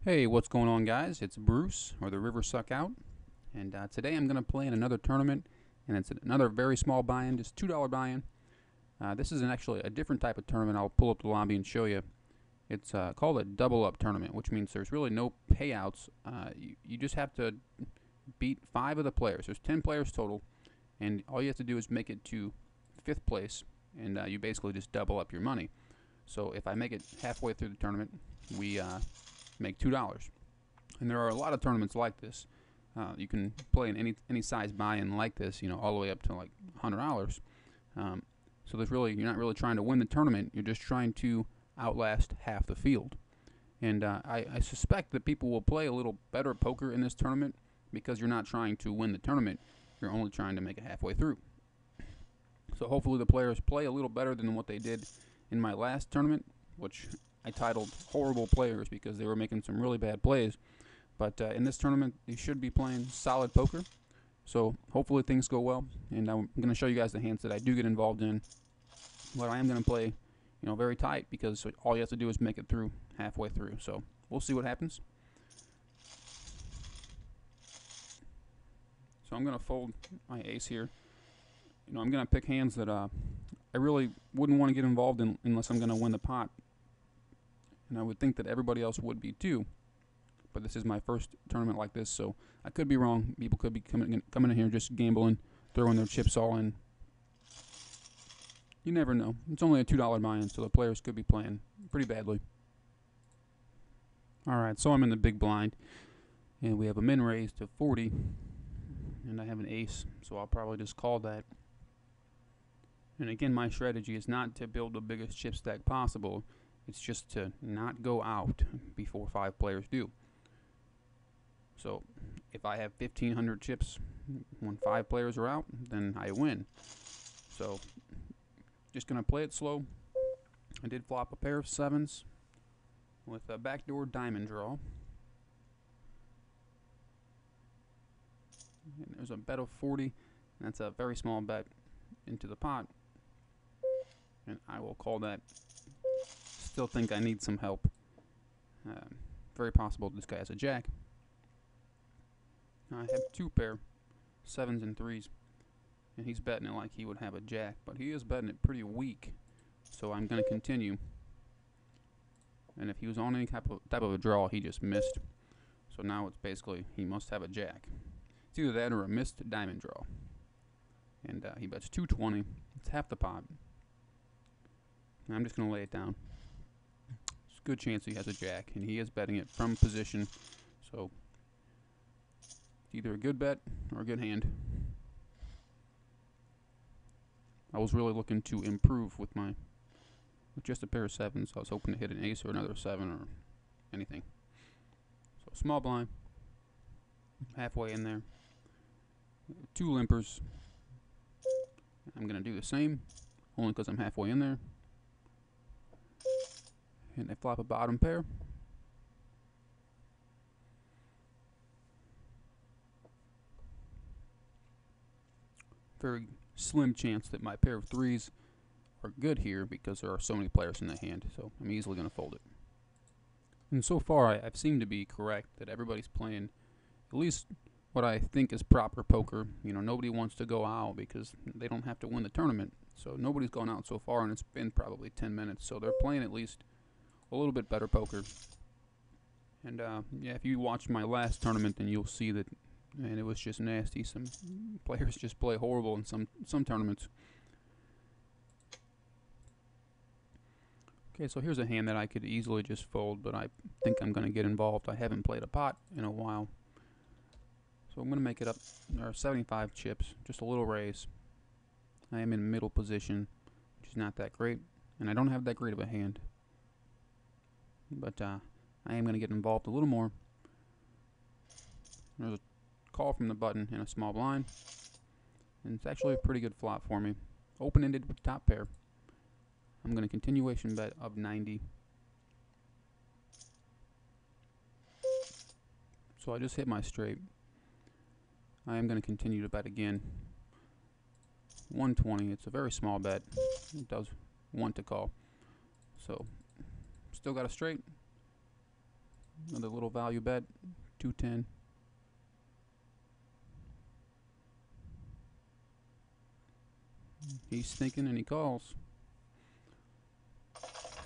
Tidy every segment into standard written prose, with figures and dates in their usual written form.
Hey, what's going on, guys? It's Bruce, or the River Suck Out, and today I'm going to play in another tournament, and it's another very small buy-in, just $2 buy-in. This is actually a different type of tournament. I'll pull up the lobby and show you. It's called a double-up tournament, which means there's really no payouts. You just have to beat 5 of the players. There's 10 players total, and all you have to do is make it to 5th place, and you basically just double up your money. So if I make it halfway through the tournament, we make $2. And there are a lot of tournaments like this. You can play in any size buy-in like this, all the way up to like $100. So you're not really trying to win the tournament. You're just trying to outlast half the field. And I suspect that people will play a little better poker in this tournament because you're not trying to win the tournament. You're only trying to make it halfway through. So hopefully the players play a little better than what they did in my last tournament, which I titled Horrible Players because they were making some really bad plays. But in this tournament, you should be playing solid poker. So hopefully things go well. And I'm going to show you guys the hands that I do get involved in. But I am going to play, very tight because all you have to do is make it through halfway through. So we'll see what happens. So I'm going to fold my ace here. I'm going to pick hands that I really wouldn't want to get involved in unless I'm going to win the pot. And I would think that everybody else would be too. But this is my first tournament like this, so I could be wrong. People could be coming in here just gambling, throwing their chips all in. You never know. It's only a $2 buy-in, so the players could be playing pretty badly. Alright, so I'm in the big blind. And we have a min raise to 40. And I have an ace, so I'll probably just call that. And again, my strategy is not to build the biggest chip stack possible. It's just to not go out before 5 players do. So if I have 1,500 chips when 5 players are out, then I win. So just going to play it slow. I did flop a pair of 7s with a backdoor diamond draw. And there's a bet of 40. And that's a very small bet into the pot. And I will call that. Still think I need some help. Very possible this guy has a jack. I have 2 pair, 7s and 3s, and he's betting it like he would have a jack, but he is betting it pretty weak, so I'm going to continue. And if he was on any type of a draw, he just missed. So now it's basically he must have a jack. It's either that or a missed diamond draw. And he bets 220. It's half the pot. And I'm just going to lay it down. It's a good chance he has a jack, and he is betting it from position, so it's either a good bet or a good hand. I was really looking to improve with just a pair of 7s. I was hoping to hit an ace or another 7 or anything. So small blind, halfway in there. 2 limpers. I'm going to do the same, only because I'm halfway in there. And they flop a bottom pair. Very slim chance that my pair of 3s are good here because there are so many players in the hand, so I'm easily going to fold it. And so far I've seemed to be correct that everybody's playing at least what I think is proper poker. Nobody wants to go out because they don't have to win the tournament. So nobody's gone out so far, and it's been probably 10 minutes, so they're playing at least a little bit better poker. And yeah, if you watched my last tournament, then you'll see that, man, it was just nasty. Some players just play horrible in some tournaments. Okay, so here's a hand that I could easily just fold, but I think I'm going to get involved. I haven't played a pot in a while. So I'm going to make it up. There are 75 chips, just a little raise. I am in middle position, which is not that great, and I don't have that great of a hand. But I am going to get involved a little more. There's a call from the button and a small blind. And it's actually a pretty good flop for me. Open-ended with top pair. I'm going to continuation bet of 90. So I just hit my straight. I am going to continue to bet again. 120. It's a very small bet. It does want to call. So still got a straight. Another little value bet, 210. He's thinking and he calls.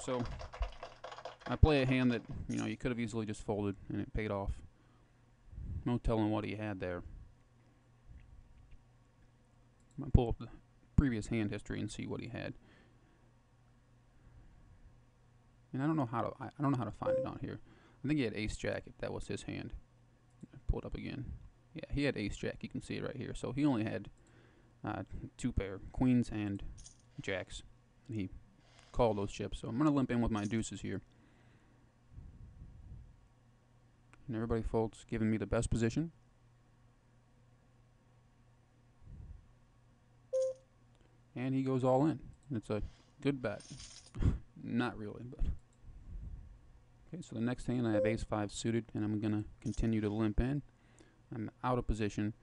So I play a hand that, you could have easily just folded and it paid off. No telling what he had there. I'm gonna pull up the previous hand history and see what he had. And I don't know how to find it on here. I think he had ace jack if that was his hand. Pull it up again. Yeah, he had ace jack. You can see it right here. So he only had two pair, queens and jacks. And he called those chips. So I'm gonna limp in with my deuces here. And everybody folds, giving me the best position. And he goes all in. It's a good bet. Not really, but. Okay, so the next hand I have ace-5 suited, and I'm going to continue to limp in. I'm out of position.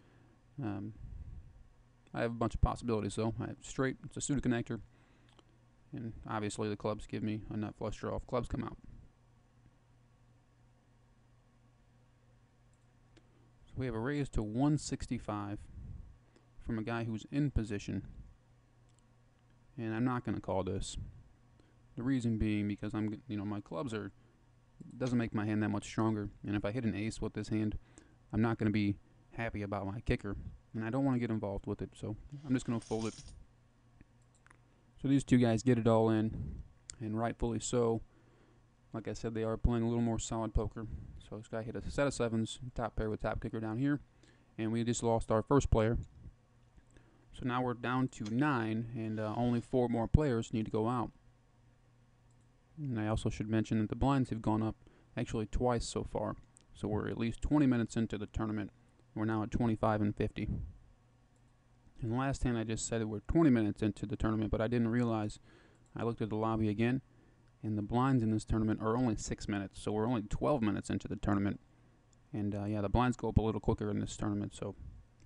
I have a bunch of possibilities, though. I have straight, it's a suited connector, and obviously the clubs give me a nut flush draw if clubs come out. So we have a raise to 165 from a guy who's in position, and I'm not going to call this. The reason being because my clubs are doesn't make my hand that much stronger, and if I hit an ace with this hand, I'm not going to be happy about my kicker, and I don't want to get involved with it, so I'm just going to fold it. So these two guys get it all in, and rightfully so. Like I said, they are playing a little more solid poker. So this guy hit a set of sevens, top pair with top kicker down here, and we just lost our first player. So now we're down to 9, and only 4 more players need to go out. And I also should mention that the blinds have gone up actually twice so far. So we're at least 20 minutes into the tournament. We're now at 25 and 50. And the last hand I just said that we're 20 minutes into the tournament, but I didn't realize. I looked at the lobby again, and the blinds in this tournament are only 6 minutes. So we're only 12 minutes into the tournament. And yeah, the blinds go up a little quicker in this tournament, so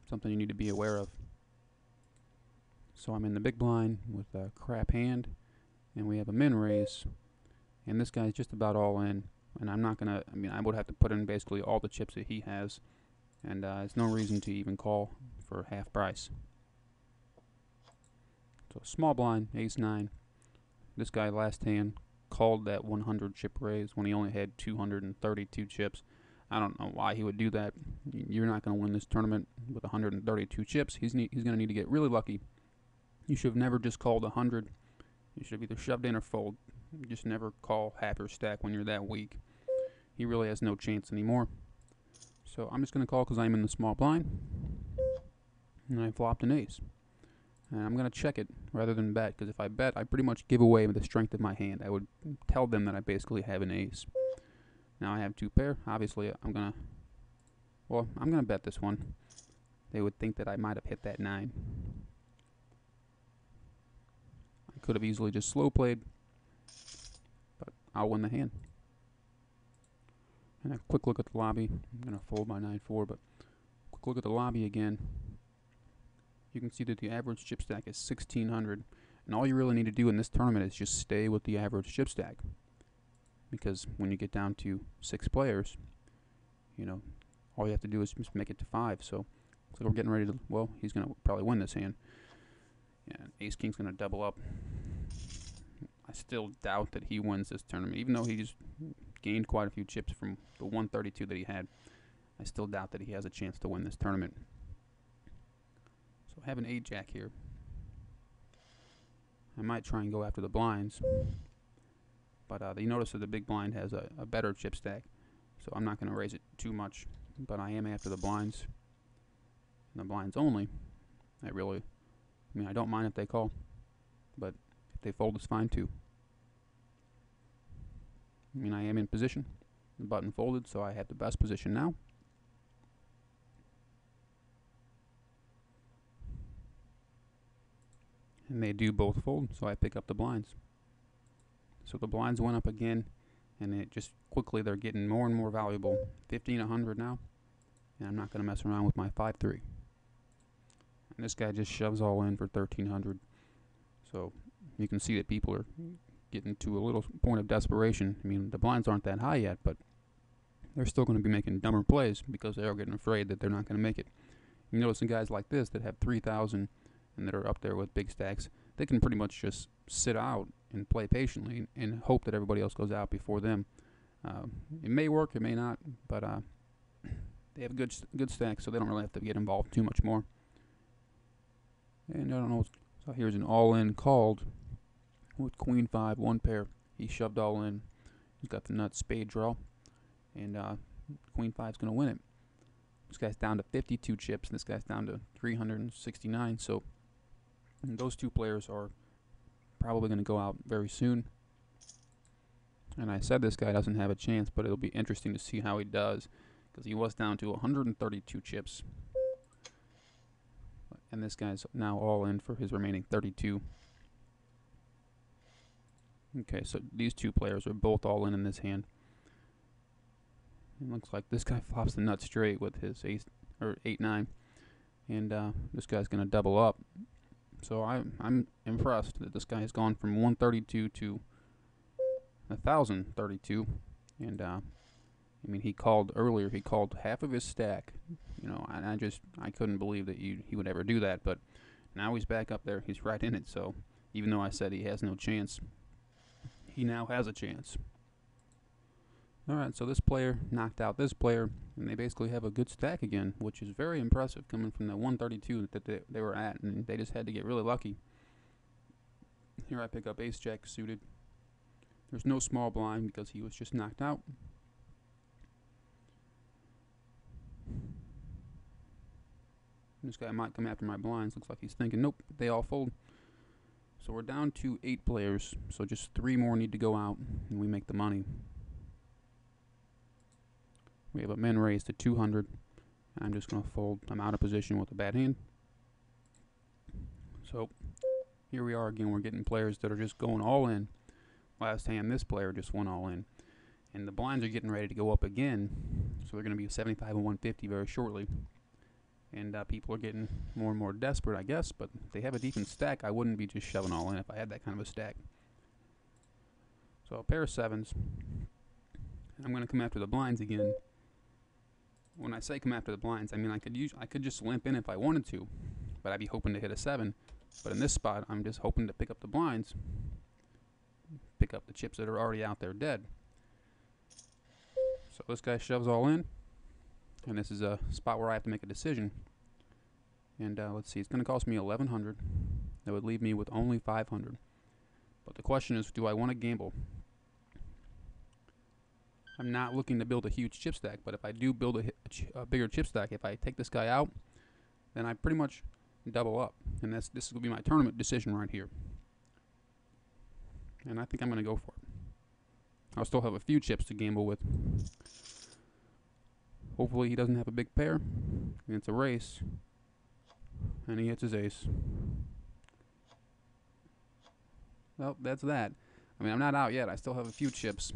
something you need to be aware of. So I'm in the big blind with a crap hand, and we have a min raise. And this guy's just about all in, and I'm not gonna. I would have to put in basically all the chips that he has, and there's no reason to even call for half price. So small blind, ace-9. This guy last hand called that 100 chip raise when he only had 232 chips. I don't know why he would do that. You're not going to win this tournament with 132 chips. He's going to need to get really lucky. You should have never just called 100. You should have either shoved in or fold. Just never call half your stack when you're that weak. He really has no chance anymore. So I'm just going to call because I'm in the small blind. And I flopped an ace. And I'm going to check it rather than bet, because if I bet, I pretty much give away the strength of my hand. I would tell them that I basically have an ace. Now I have 2 pair. Obviously, I'm going to bet this one. They would think that I might have hit that 9. I could have easily just slow played, but I'll win the hand. And a quick look at the lobby. I'm going to fold my 9-4, but quick look at the lobby again. You can see that the average chip stack is 1,600. And all you really need to do in this tournament is just stay with the average chip stack. Because when you get down to 6 players, all you have to do is just make it to 5. So we're getting ready to, well, he's going to probably win this hand. Yeah, Ace-King's going to double up. I still doubt that he wins this tournament. Even though he just gained quite a few chips from the 132 that he had, I still doubt that he has a chance to win this tournament. So I have an 8-jack here. I might try and go after the blinds. But you notice that the big blind has a better chip stack. So I'm not going to raise it too much. But I am after the blinds. And the blinds only. I don't mind if they call. But if they fold, it's fine too. I am in position. The button folded, so I have the best position now. And they do both fold, so I pick up the blinds. So the blinds went up again, and it just quickly they're getting more and more valuable. 1,500 now, and I'm not going to mess around with my 5-3. And this guy just shoves all in for 1,300. So you can see that people are getting to a little point of desperation. The blinds aren't that high yet, but they're still going to be making dumber plays because they are getting afraid that they're not going to make it. You notice some guys like this that have 3,000 and that are up there with big stacks, they can pretty much just sit out and play patiently and hope that everybody else goes out before them. It may work, it may not, but they have good stacks, so they don't really have to get involved too much more. And I don't know, so here's an all-in called with queen 5, one pair. He shoved all in. He's got the nut spade draw, and queen 5's going to win it. This guy's down to 52 chips, and this guy's down to 369, so those two players are probably going to go out very soon. And I said this guy doesn't have a chance, but it'll be interesting to see how he does, because he was down to 132 chips. And this guy's now all in for his remaining 32. Okay, so these two players are both all in this hand. It looks like this guy flops the nut straight with his ace or 8-9, and this guy's going to double up. So I'm impressed that this guy has gone from 132 to 1,032, and I mean, he called earlier. He called half of his stack, you know, and I couldn't believe that he would ever do that. But now he's back up there. He's right in it. So even though I said he has no chance, he now has a chance. All right, so this player knocked out this player, and they basically have a good stack again, which is very impressive coming from the 132 that they were at, and they just had to get really lucky. Here I pick up ace-jack suited. There's no small blind because he was just knocked out. This guy might come after my blinds. Looks like he's thinking, nope, they all fold. So we're down to 8 players, so just 3 more need to go out, and we make the money. We have a min raise to 200, and I'm just going to fold. I'm out of position with a bad hand. So here we are again. We're getting players that are just going all in. Last hand, this player just went all in. And the blinds are getting ready to go up again, so they're going to be 75 and 150 very shortly. And people are getting more and more desperate, I guess, but they have a decent stack. I wouldn't be just shoving all in if I had that kind of a stack. So a pair of 7s. I'm going to come after the blinds again. When I say come after the blinds, I mean I could just limp in if I wanted to, but I'd be hoping to hit a 7. But in this spot, I'm just hoping to pick up the blinds, pick up the chips that are already out there dead. So this guy shoves all in, and this is a spot where I have to make a decision. And let's see, it's going to cost me 1,100. That would leave me with only 500. But the question is, do I want to gamble? I'm not looking to build a huge chip stack, but if I do build a bigger chip stack, if I take this guy out, then I pretty much double up. And this will be my tournament decision right here. And I think I'm going to go for it. I'll still have a few chips to gamble with. Hopefully he doesn't have a big pair. And it's a race. And he hits his ace. Well, that's that. I mean, I'm not out yet. I still have a few chips.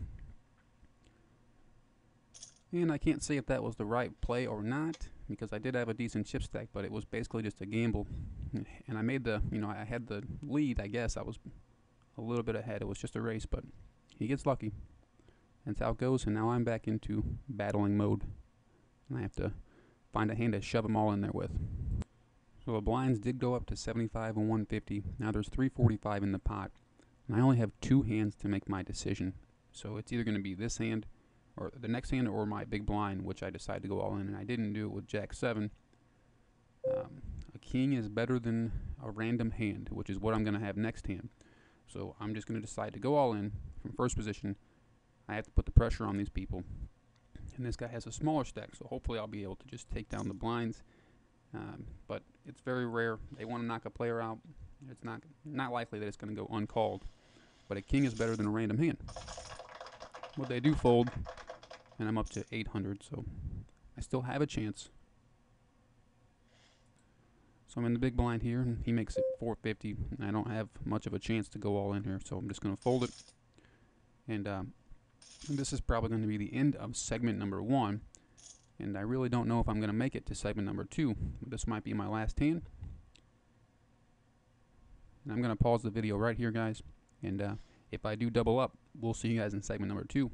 And I can't say if that was the right play or not, because I did have a decent chip stack, but it was basically just a gamble. And I made the, I had the lead, I guess. I was a little bit ahead. It was just a race, but he gets lucky. That's how it goes, and now I'm back into battling mode. And I have to find a hand to shove them all in there with. So the blinds did go up to 75 and 150. Now there's 345 in the pot. And I only have 2 hands to make my decision. So it's either going to be this hand, or the next hand, or my big blind, which I decided to go all in, and I didn't do it with Jack 7. A king is better than a random hand, which is what I'm going to have next hand. So I'm just going to decide to go all in from first position. I have to put the pressure on these people. And this guy has a smaller stack, so hopefully I'll be able to just take down the blinds. But it's very rare. They want to knock a player out. It's not likely that it's going to go uncalled. But a king is better than a random hand. But they do fold, and I'm up to 800, so I still have a chance. So I'm in the big blind here, and he makes it 450. And I don't have much of a chance to go all in here, so I'm just going to fold it. And this is probably going to be the end of segment number 1. And I really don't know if I'm going to make it to segment number 2. This might be my last hand. And I'm going to pause the video right here, guys. And if I do double up, we'll see you guys in segment number 2.